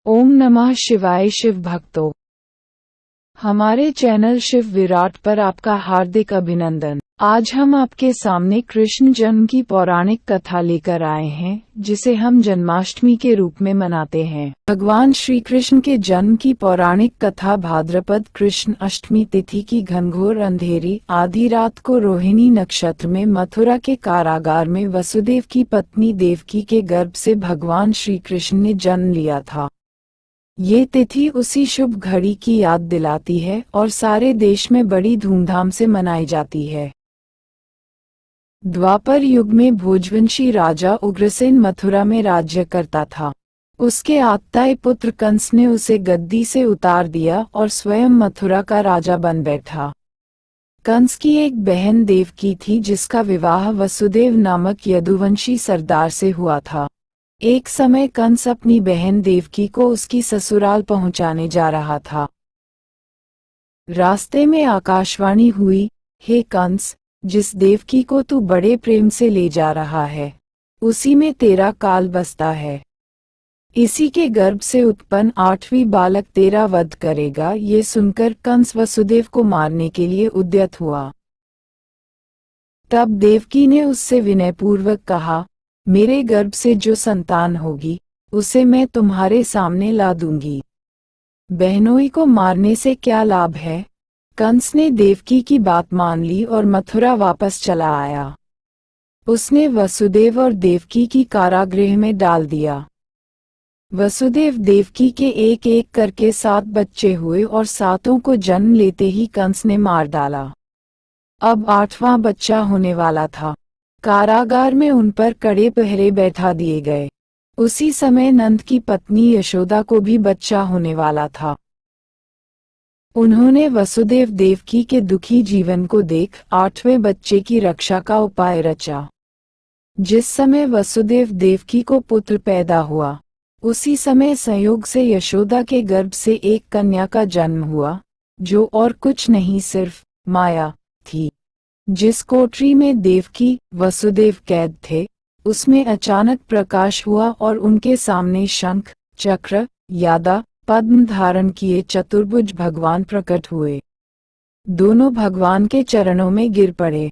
ओम नमः शिवाय। शिव भक्तों, हमारे चैनल शिव विराट पर आपका हार्दिक अभिनंदन। आज हम आपके सामने कृष्ण जन्म की पौराणिक कथा लेकर आए हैं, जिसे हम जन्माष्टमी के रूप में मनाते हैं। भगवान श्री कृष्ण के जन्म की पौराणिक कथा भाद्रपद कृष्ण अष्टमी तिथि की घनघोर अंधेरी आधी रात को रोहिणी नक्षत्र में मथुरा के कारागार में वसुदेव की पत्नी देवकी के गर्भ से भगवान श्री कृष्ण ने जन्म लिया था। ये तिथि उसी शुभ घड़ी की याद दिलाती है और सारे देश में बड़ी धूमधाम से मनाई जाती है। द्वापर युग में भोजवंशी राजा उग्रसेन मथुरा में राज्य करता था। उसके आत्ताई पुत्र कंस ने उसे गद्दी से उतार दिया और स्वयं मथुरा का राजा बन बैठा। कंस की एक बहन देवकी थी, जिसका विवाह वसुदेव नामक यदुवंशी सरदार से हुआ था। एक समय कंस अपनी बहन देवकी को उसकी ससुराल पहुंचाने जा रहा था। रास्ते में आकाशवाणी हुई, हे कंस, जिस देवकी को तू बड़े प्रेम से ले जा रहा है, उसी में तेरा काल बसता है। इसी के गर्भ से उत्पन्न 8वीं बालक तेरा वध करेगा। ये सुनकर कंस वसुदेव को मारने के लिए उद्यत हुआ। तब देवकी ने उससे विनयपूर्वक कहा, मेरे गर्भ से जो संतान होगी, उसे मैं तुम्हारे सामने ला दूंगी। बहनोई को मारने से क्या लाभ है? कंस ने देवकी की बात मान ली और मथुरा वापस चला आया। उसने वसुदेव और देवकी की कारागृह में डाल दिया। वसुदेव देवकी के एक एक करके 7 बच्चे हुए और 7 को जन्म लेते ही कंस ने मार डाला। अब 8वां बच्चा होने वाला था। कारागार में उन पर कड़े पहरे बैठा दिए गए। उसी समय नंद की पत्नी यशोदा को भी बच्चा होने वाला था। उन्होंने वसुदेव देवकी के दुखी जीवन को देख 8वें बच्चे की रक्षा का उपाय रचा। जिस समय वसुदेव देवकी को पुत्र पैदा हुआ, उसी समय संयोग से यशोदा के गर्भ से एक कन्या का जन्म हुआ, जो और कुछ नहीं सिर्फ माया थी। जिस कोठरी में देवकी वसुदेव कैद थे, उसमें अचानक प्रकाश हुआ और उनके सामने शंख, चक्र, यादा, पद्म धारण किए चतुर्भुज भगवान प्रकट हुए। दोनों भगवान के चरणों में गिर पड़े।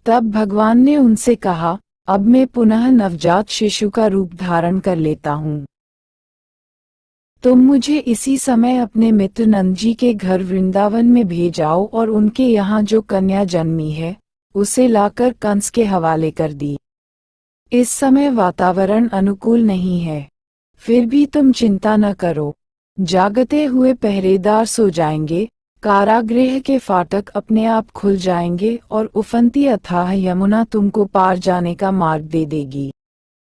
तब भगवान ने उनसे कहा, अब मैं पुनः नवजात शिशु का रूप धारण कर लेता हूँ। तुम मुझे इसी समय अपने मित्र नंद जी के घर वृंदावन में भेजाओ और उनके यहाँ जो कन्या जन्मी है, उसे लाकर कंस के हवाले कर दी। इस समय वातावरण अनुकूल नहीं है, फिर भी तुम चिंता न करो। जागते हुए पहरेदार सो जाएंगे, कारागृह के फाटक अपने आप खुल जाएंगे और उफनती अथाह यमुना तुमको पार जाने का मार्ग दे देगी।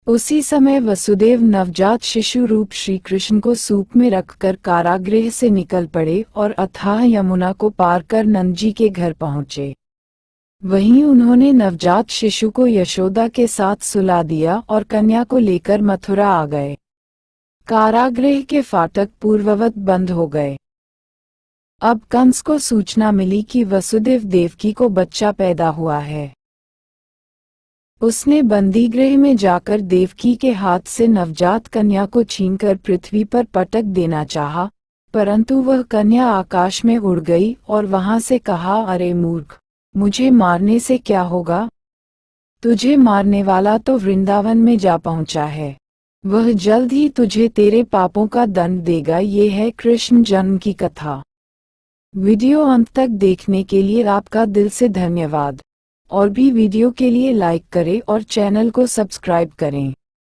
उसी समय वसुदेव नवजात शिशु रूप श्री कृष्ण को सूप में रखकर कारागृह से निकल पड़े और अथाह यमुना को पार कर नंद जी के घर पहुँचे। वहीं उन्होंने नवजात शिशु को यशोदा के साथ सुला दिया और कन्या को लेकर मथुरा आ गए। कारागृह के फाटक पूर्ववत बंद हो गए। अब कंस को सूचना मिली कि वसुदेव देवकी को बच्चा पैदा हुआ है। उसने बंदीगृह में जाकर देवकी के हाथ से नवजात कन्या को छीनकर पृथ्वी पर पटक देना चाहा, परंतु वह कन्या आकाश में उड़ गई और वहां से कहा, अरे मूर्ख, मुझे मारने से क्या होगा? तुझे मारने वाला तो वृंदावन में जा पहुंचा है। वह जल्द ही तुझे तेरे पापों का दंड देगा। ये है कृष्ण जन्म की कथा। वीडियो अंत तक देखने के लिए आपका दिल से धन्यवाद। और भी वीडियो के लिए लाइक करें और चैनल को सब्सक्राइब करें।